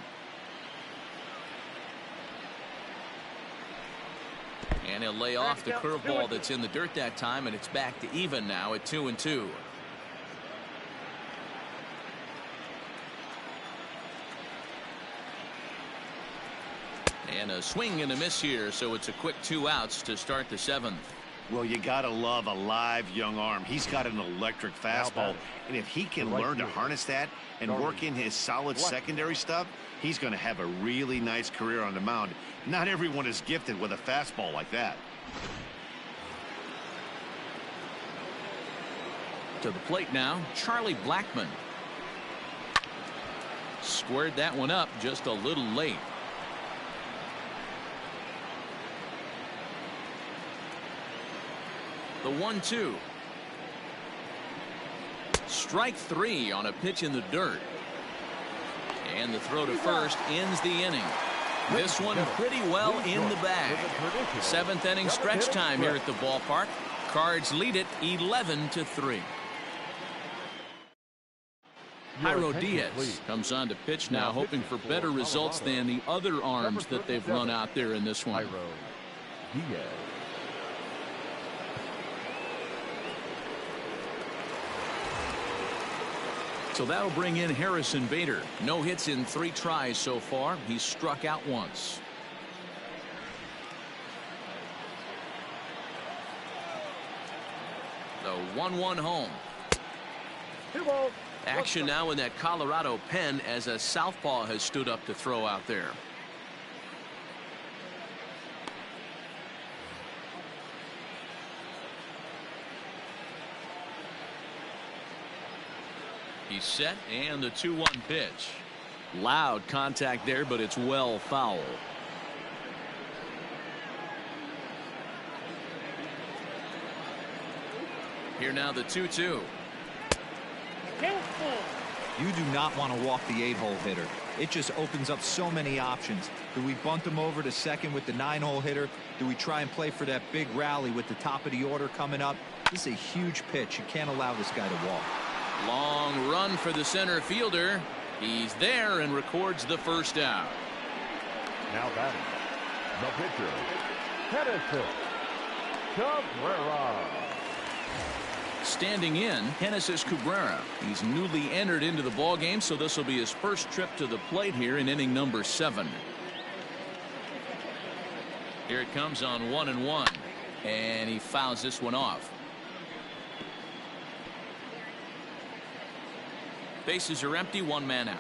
And he'll lay off the curveball that's in the dirt that time, and it's back to even now at 2-2. And a swing and a miss here, so it's a quick 2 outs to start the 7th. Well, you got to love a live young arm. He's got an electric fastball, and if he can learn to harness that and work in his solid secondary stuff, he's going to have a really nice career on the mound. Not everyone is gifted with a fastball like that. To the plate now, Charlie Blackmon. Squared that one up just a little late. The 1-2. Strike 3 on a pitch in the dirt. And the throw to first ends the inning. This one pretty well in the bag. 7th inning stretch time here at the ballpark. Cards lead it 11-3. Jairo Diaz comes on to pitch now, hoping for better results than the other arms that they've run out there in this one. Jairo Diaz. So that'll bring in Harrison Bader. No hits in 3 tries so far. He's struck out once. The 1-1 home. 2 balls. Action now in that Colorado pen as a southpaw has stood up to throw out there. He's set, and the 2-1 pitch. Loud contact there, but it's well foul. Here now the 2-2. You do not want to walk the 8-hole hitter. It just opens up so many options. Do we bunt him over to second with the 9-hole hitter? Do we try and play for that big rally with the top of the order coming up? This is a huge pitch. You can't allow this guy to walk. Long run for the center fielder. He's there and records the first out. Now batting, the pitcher, Genesis Cabrera. Standing in, Genesis Cabrera. He's newly entered into the ballgame, so this will be his first trip to the plate here in inning number 7. Here it comes on 1-1, and he fouls this one off. Bases are empty, 1 man out.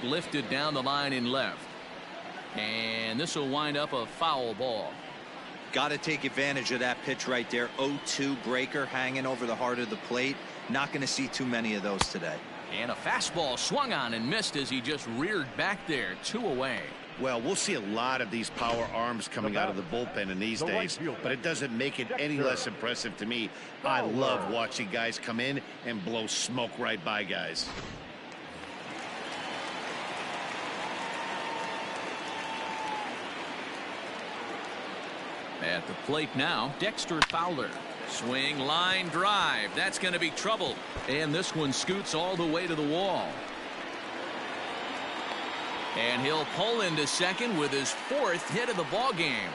Lifted down the line in left. And this will wind up a foul ball. Got to take advantage of that pitch right there. 0-2 breaker hanging over the heart of the plate. Not going to see too many of those today. And a fastball swung on and missed as he just reared back there. 2 away. Well, we'll see a lot of these power arms coming out of the bullpen in these days, but it doesn't make it any less impressive to me. I love watching guys come in and blow smoke right by guys. At the plate now, Dexter Fowler. Swing, line drive. That's going to be trouble. And this one scoots all the way to the wall. And he'll pull into second with his 4th hit of the ball game.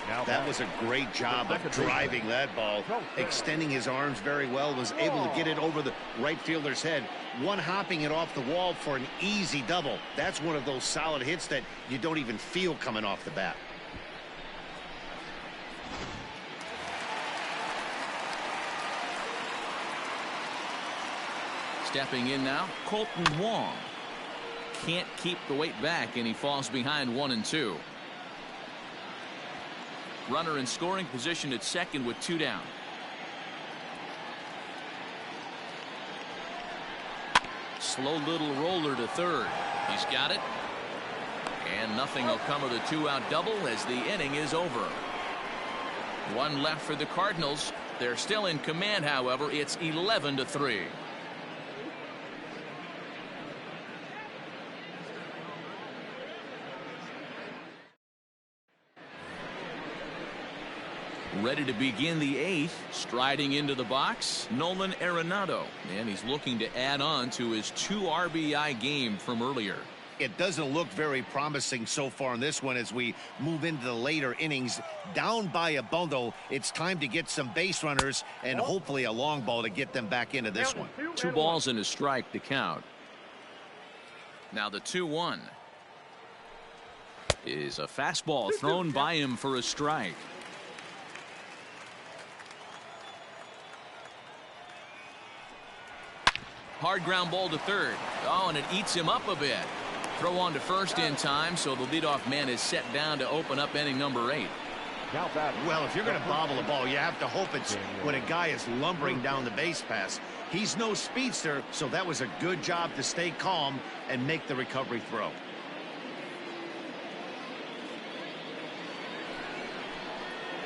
That was a great job of driving that ball, extending his arms very well, was able to get it over the right fielder's head, one hopping it off the wall for an easy double. That's one of those solid hits that you don't even feel coming off the bat. Stepping in now, Colton Wong. Can't keep the weight back, and he falls behind 1-2. Runner in scoring position at second with 2 down. Slow little roller to third. He's got it. And nothing will come of the 2-out double as the inning is over. 1 left for the Cardinals. They're still in command, however. It's 11-3. Ready to begin the 8th, striding into the box, Nolan Arenado, and he's looking to add on to his 2 RBI game from earlier. It doesn't look very promising so far in this one as we move into the later innings. Down by a bundle, it's time to get some base runners and hopefully a long ball to get them back into this one. 2 balls and a strike to count. Now the 2-1 is a fastball thrown by him for a strike. Hard ground ball to third. Oh, and it eats him up a bit. Throw on to first in time, so the leadoff man is set down to open up inning number 8. Well, if you're going to bobble a ball, you have to hope it's when a guy is lumbering down the base pass. He's no speedster, so that was a good job to stay calm and make the recovery throw.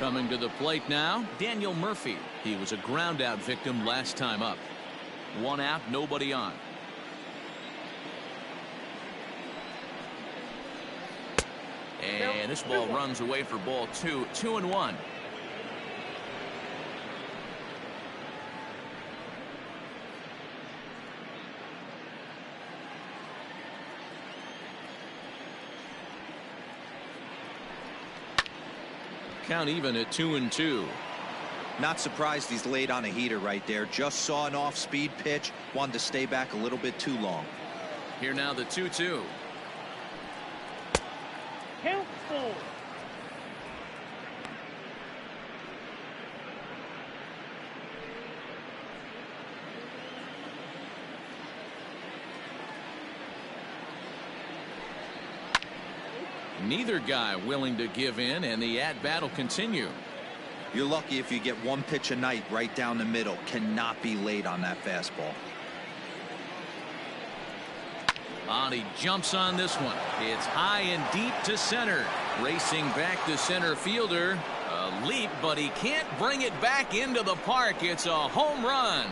Coming to the plate now, Daniel Murphy. He was a ground out victim last time up. 1 out, nobody on. And this ball runs away for ball 2. 2-1. Count even at 2-2. Not surprised he's laid on a heater right there. Just saw an off-speed pitch. Wanted to stay back a little bit too long. Here now the 2-2. Count 4. Neither guy willing to give in, and the at-bat will continue. You're lucky if you get 1 pitch a night right down the middle. Cannot be late on that fastball. And he jumps on this one. It's high and deep to center. Racing back to center fielder. A leap, but he can't bring it back into the park. It's a home run.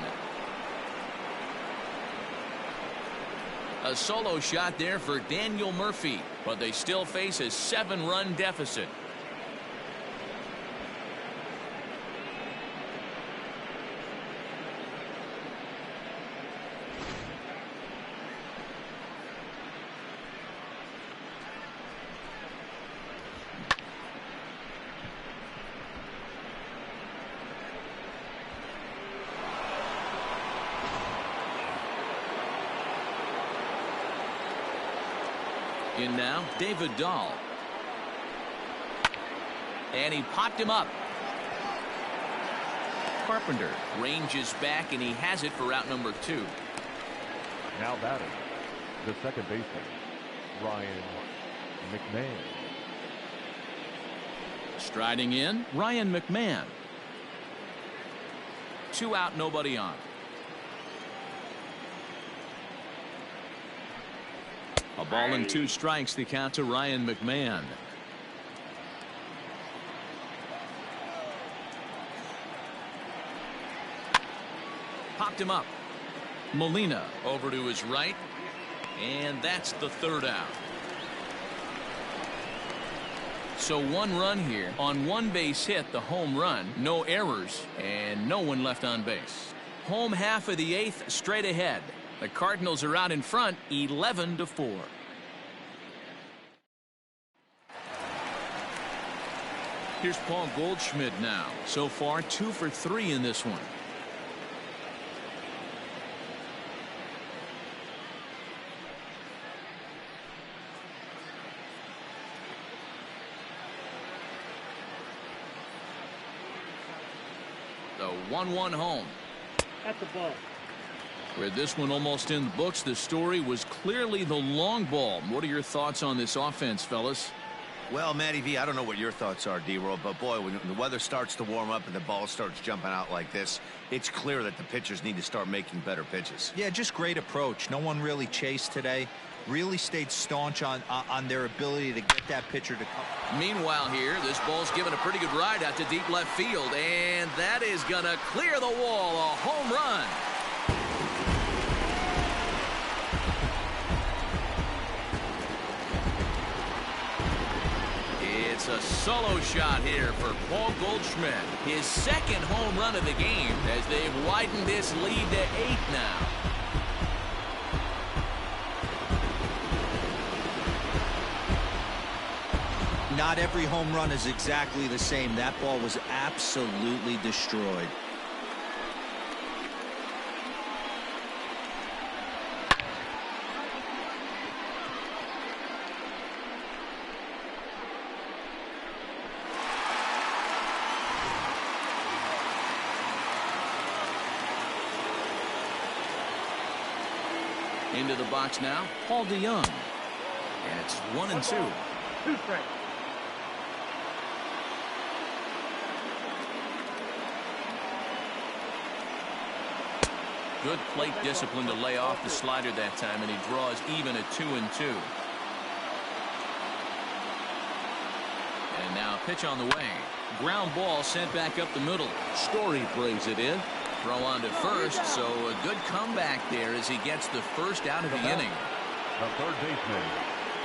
A solo shot there for Daniel Murphy, but they still face a 7-run deficit. In now, David Dahl. And he popped him up. Carpenter ranges back, and he has it for out number 2. Now batting, the second baseman, Ryan McMahon. Striding in, Ryan McMahon. 2 out, nobody on. A ball and 2 strikes, the count to Ryan McMahon. Popped him up. Molina over to his right, and that's the 3rd out. So 1 run here on 1 base hit, the home run, no errors, and no one left on base. Home half of the 8th straight ahead. The Cardinals are out in front 11-4. Here's Paul Goldschmidt now. So far 2 for 3 in this one. The 1-1 home. At the ball. With this one almost in the books, the story was clearly the long ball. What are your thoughts on this offense, fellas? Well, Matty V, I don't know what your thoughts are, D-Roll, but boy, when the weather starts to warm up and the ball starts jumping out like this, it's clear that the pitchers need to start making better pitches. Yeah, just great approach. No one really chased today. Really stayed staunch on their ability to get that pitcher to come. Meanwhile here, this ball's given a pretty good ride out to deep left field, and that is going to clear the wall. A home run. It's a solo shot here for Paul Goldschmidt. His second home run of the game as they've widened this lead to 8 now. Not every home run is exactly the same. That ball was absolutely destroyed. Into the box now, Paul DeYoung. And it's 1-2. 2 strikes. Good plate discipline to lay off the slider that time, and he draws even at 2-2. And now a pitch on the way. Ground ball sent back up the middle. Story brings it in. Throw on to first, so a good comeback there as he gets the first out of the inning. The third baseman.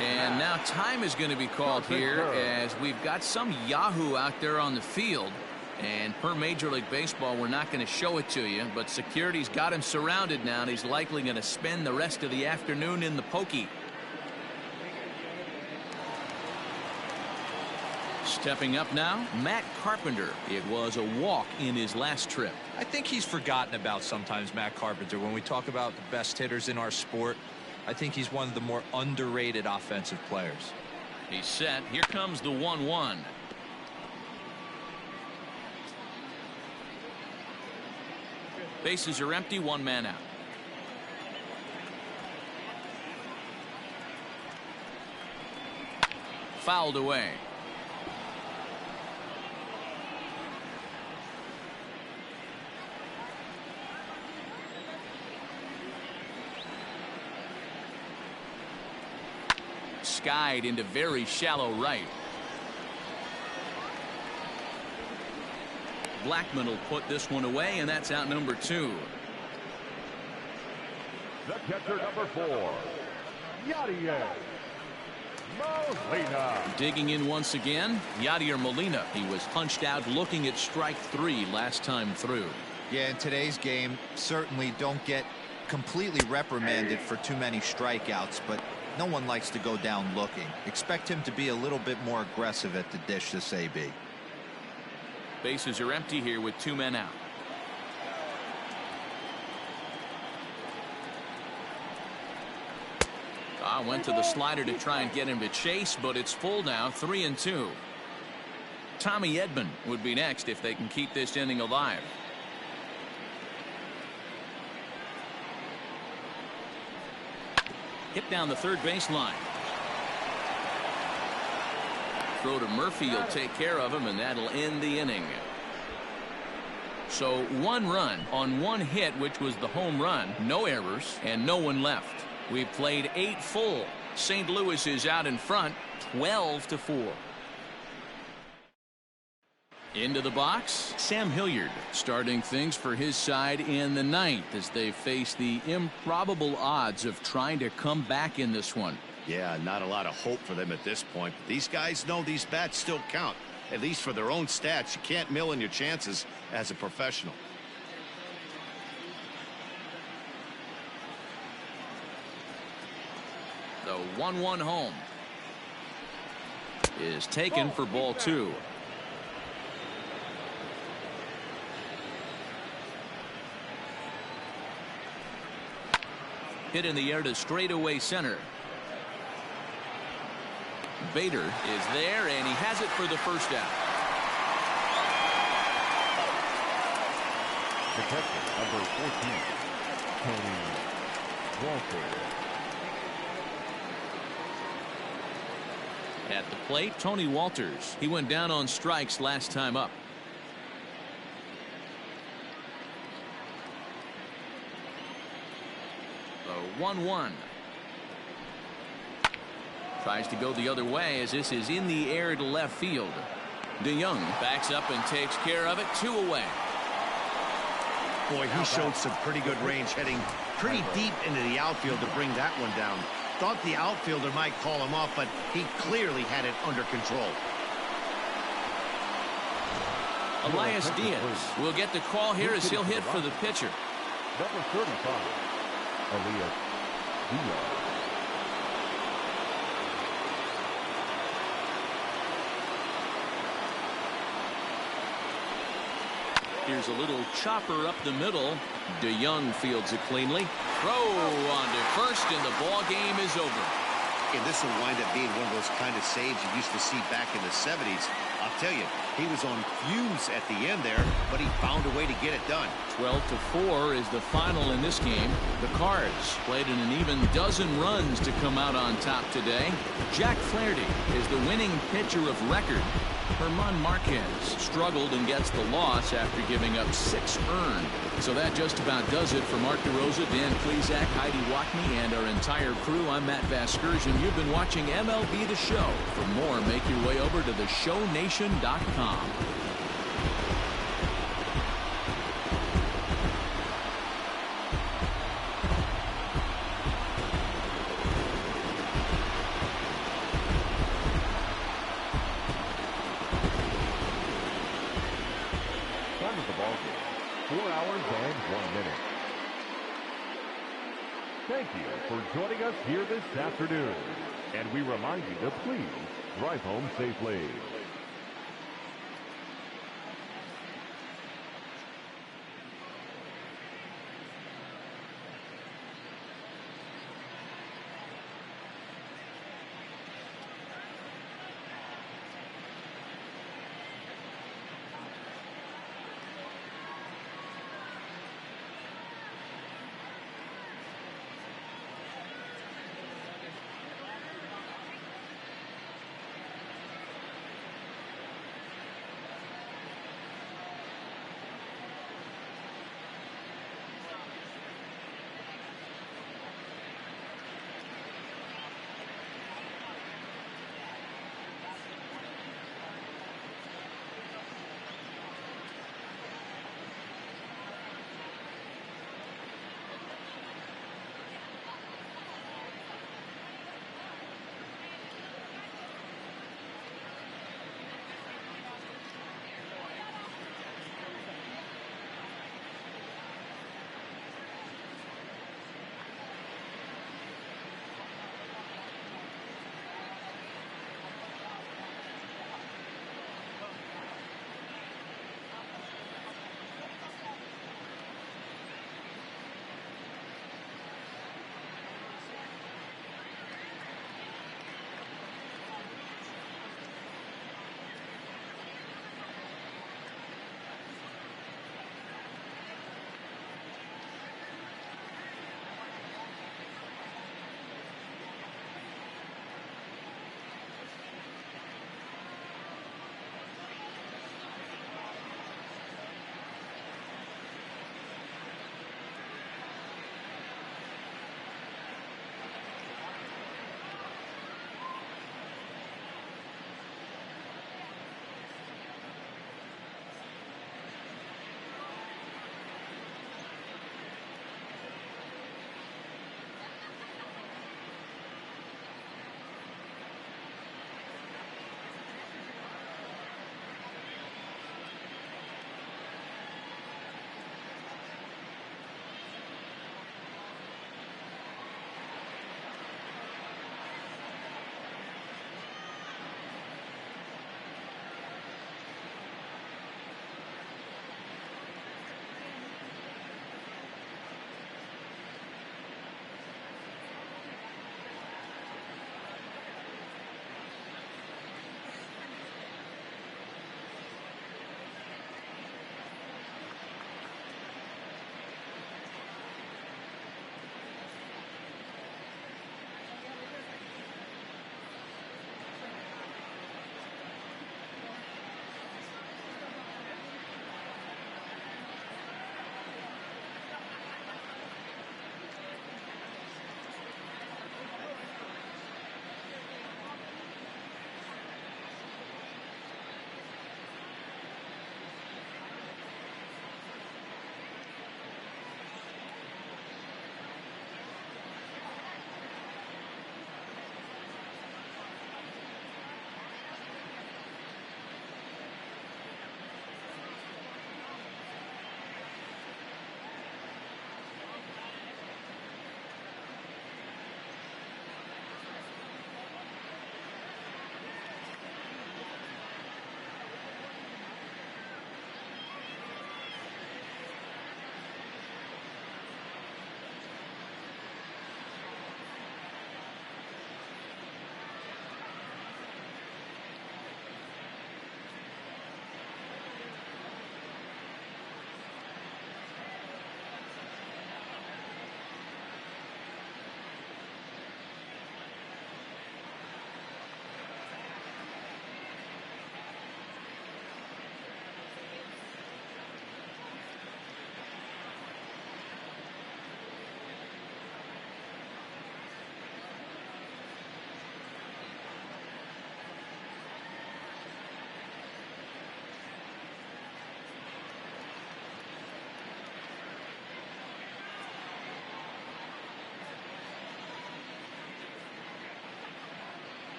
And now time is going to be called here as we've got some Yahoo out there on the field. And per Major League Baseball, we're not going to show it to you, but security's got him surrounded now, and he's likely going to spend the rest of the afternoon in the pokey. Stepping up now, Matt Carpenter. It was a walk in his last trip. I think he's forgotten about sometimes, Matt Carpenter. When we talk about the best hitters in our sport, I think he's one of the more underrated offensive players. He's set. Here comes the 1-1. Bases are empty, 1 man out. Fouled away. Skied into very shallow right. Blackman will put this one away, and that's out number 2. The catcher, number 4, Yadier Molina. Digging in once again, Yadier Molina. He was punched out looking at strike 3 last time through. Yeah, in today's game, certainly don't get completely reprimanded for too many strikeouts, but no one likes to go down looking. Expect him to be a little bit more aggressive at the dish this AB. Bases are empty here with 2 men out. Went to the slider to try and get him to chase, but it's full now, 3-2. Tommy Edman would be next if they can keep this inning alive. Hit down the third baseline. Throw to Murphy will take care of him, and that'll end the inning. So 1 run on 1 hit, which was the home run. No errors and no one left. We've played 8 full. St. Louis is out in front, 12-4. Into the box, Sam Hilliard starting things for his side in the 9th as they face the improbable odds of trying to come back in this one. Yeah, not a lot of hope for them at this point. But these guys know these bats still count, at least for their own stats. You can't mill in your chances as a professional. The 1-1 home is taken for ball 2. Hit in the air to straightaway center. Bader is there, and he has it for the first out. Detective number 14, Tony Walter. At the plate, Tony Walters. He went down on strikes last time up. The 1-1. Tries to go the other way as this is in the air to left field. DeYoung backs up and takes care of it. 2 away. Boy, he showed some pretty good range, heading pretty deep into the outfield to bring that one down. Thought the outfielder might call him off, but he clearly had it under control. Elias Diaz will get the call here as he'll hit for the pitcher. Number 35, Elias Diaz. Here's a little chopper up the middle. DeYoung fields it cleanly. Throw on to first, and the ball game is over. And this will wind up being one of those kind of saves you used to see back in the 70s. I'll tell you, he was on fumes at the end there, but he found a way to get it done. 12-4 is the final in this game. The Cards played in an even dozen runs to come out on top today. Jack Flaherty is the winning pitcher of record. German Marquez struggled and gets the loss after giving up 6 earned. So that just about does it for Mark DeRosa, Dan Plesac, Heidi Watney, and our entire crew. I'm Matt Vasgersian. You've been watching MLB The Show. For more, make your way over to theshownation.com. Time of the ball game, 4 hours and 1 minute. Thank you for joining us here this afternoon. And we remind you to please drive home safely.